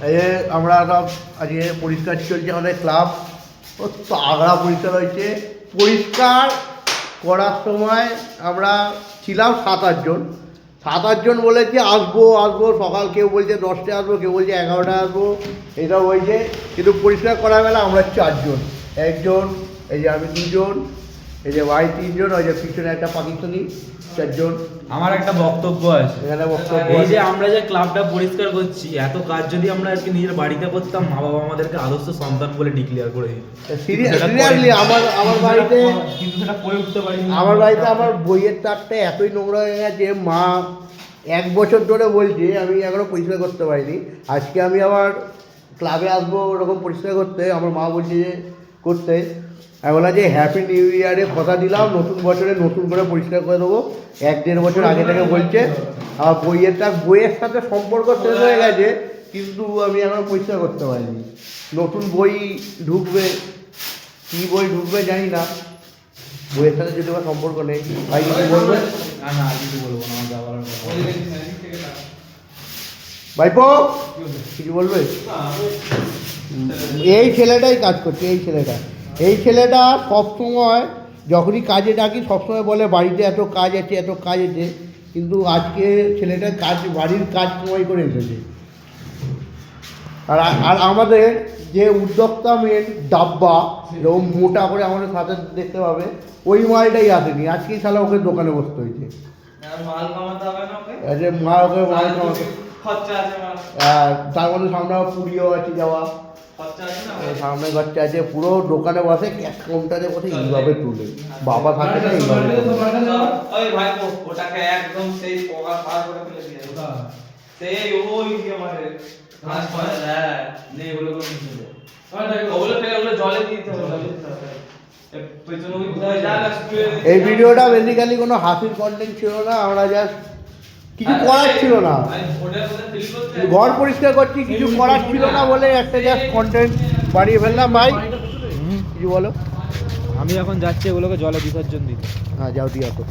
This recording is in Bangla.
এই যে আমরা সব আজকে পরিষ্কার চলছে আমাদের ক্লাব, ও তাগড়া পরিষ্কার হয়েছে। পরিষ্কার করার সময় আমরা ছিলাম 7-8 জন। 7-8 জন বলেছে আসবো আসবো, সকাল কেউ বলছে 10টায় আসবো, কেউ বলছে 11টায় আসবো, এটা হয়েছে। কিন্তু পরিষ্কার করার বেলা আমরা 4 জন, একজন, এই যে আমি 2 জন, এই যে ভাই 3 জন, ওই যে পিছনে একটা পাকিস্তানি 4 জন। আমার একটা বক্তব্য আছে এখানে বক্তব্য এই যে আছে। আমরা যে ক্লাবটা পরিষ্কার করছি, এত কাজ যদি আমরা আজকে নিজের বাড়িতে করতাম, মা বাবা আমাদেরকে আদর্শ সন্তান বলে ডিক্লেয়ার করে দিত। সিরিয়াসলি আমার বাড়িতে, কিন্তু সেটা করে উঠতে পারিনি। আমার বাড়িতে আমার বইয়ের তারটা এতই নোংরা হয়ে গেছে, মা 1 বছর ধরে বলছে, আমি এখনো পরিষ্কার করতে পারিনি। আজকে আমি আবার ক্লাবে আসবো ওরকম পরিষ্কার করতে, আমার মা বলছে যে করতে। আমি বললাম যে হ্যাপি নিউ ইয়ারে কথা দিলাম, নতুন বছরে নতুন করে পরিষ্কার করে দেবো। 1-1.5 বছর আগে থেকে বলছে। আর বইয়ের সাথে সম্পর্ক শেষ হয়ে গেছে, কিন্তু আমি এখন পরিষ্কার করতে পারিনি। নতুন বই ঢুকবে, কী বই ঢুকবে জানি না, বইয়ের সাথে যদি আমার সম্পর্ক নেই। ভাই কিছু বলবে? না না, কিছু বলবো না, আমার যাওয়ার ভাইপো কিছু বলবে? এই ছেলেটাই কাজ করছে, এই ছেলেটা সবসময় যখনই কাজে ডাকি সবসময় বলে বাড়িতে এত কাজ আছে এত কাজ আছে, কিন্তু আজকে ছেলেটা বাড়ির কাজ সময় করে এসেছে। আর আমাদের যে উদ্যোক্তা মেন ডাব্বা, এরকম মোটা করে আমাদের সাথে দেখতে পাবে, ওই মালটাই আসেনি। আজকেই শালা ওকে দোকানে বসতে হয়েছে। মাল কামাতে হবে না ওকে? মাল কামাতে, খরচা আছে মাল। তার মধ্যে সামনে আবার পুরীও আছে যাওয়া, খরচা আছে না? সামনে খরচা আছে। পুরো দোকানে বসে ক্যাশ কাউন্টারে বসে এইভাবে তুলে, বাবা থাকে না এইভাবে তুলে। ওই ভাই ওটাকে একদম সেই পোকা পার করে ফেলে দিয়ে সেই ওই দিয়ে মারে ঘাস পায়। হ্যাঁ নে ওগুলো করে নিতে হবে। ওগুলো ফেলে ওগুলো জলে দিতে হবে, জলে দিতে হবে। পেছনে ওই কোথায় জায়গা স্কুলে। এই ভিডিওটা বেসিক্যালি কোনো হাসির কন্টেন্ট ছিল না, আমরা জাস্ট কিছু করার ছিল না, ওটার মধ্যে ফিল করতে ঘর পরিষ্কার করছি, কিছু করার ছিল না বলে একটা জাস্ট কন্টেন্ট বানিয়ে ফেললাম। ভাই কিছু বলো? আমি এখন যাচ্ছি এগুলোকে জলে বিসর্জন দিতে। হ্যাঁ যাও দিয়ে আসো।